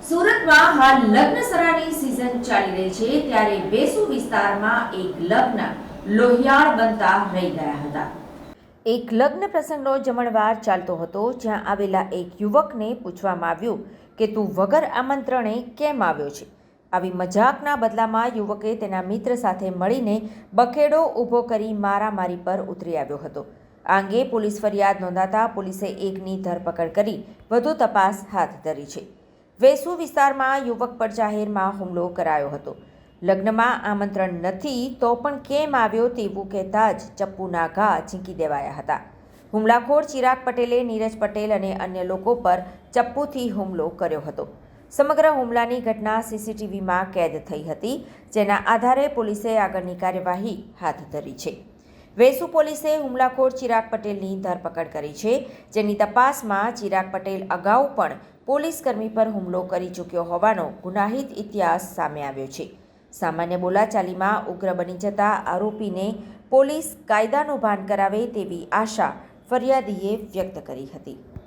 સુરતમાં હાલ લગ્નસરાની સિઝન ચાલી રહી છે ત્યારે વેસુ વિસ્તારમાં એક લગ્ન લોહિયાળ બનતા રહી ગયા હતા। એક લગ્ન પ્રસંગનો જમણવાર ચાલતો હતો જ્યાં આવેલા એક યુવકને પૂછવામાં આવ્યું કે તું વગર આમંત્રણે કેમ આવ્યો છે। આવી મજાકના બદલામાં યુવકે તેના મિત્ર સાથે મળીને બખેડો ઊભો કરી મારામારી પર ઉતરી આવ્યો હતો। આ અંગે પોલીસ ફરિયાદ નોંધાતા પોલીસે એકની ધરપકડ કરી વધુ તપાસ હાથ ધરી છે। વેસુ વિસ્તારમાં યુવક પર જાહેરમાં હુમલો કરાયો હતો। લગ્નમાં આમંત્રણ નથી તો પણ કેમ આવ્યો તેવું કહેતા જ ચપ્પુના ઘા ઝીંકી દેવાયા હતા। હુમલાખોર ચિરાગ પટેલે નીરજ પટેલ અને અન્ય લોકો પર ચપ્પુથી હુમલો કર્યો હતો। સમગ્ર હુમલાની ઘટના સીસીટીવીમાં કેદ થઈ હતી, જેના આધારે પોલીસે આગળની કાર્યવાહી હાથ ધરી છે। વેસુ પોલીસે હુમલાખોર ચિરાગ પટેલની ધરપકડ કરી છે, જેની તપાસમાં ચિરાગ પટેલ અગાઉ પણ પોલીસ કર્મી પર હુમલો કરી ચૂક્યો હોવાનો ગુનાહિત ઇતિહાસ સામે આવ્યો છે। સામાન્ય બોલાચાલીમાં ઉગ્ર બની જતા આરોપીને પોલીસ કાયદાનું ભાન કરાવે તેવી આશા ફરિયાદીએ વ્યક્ત કરી હતી।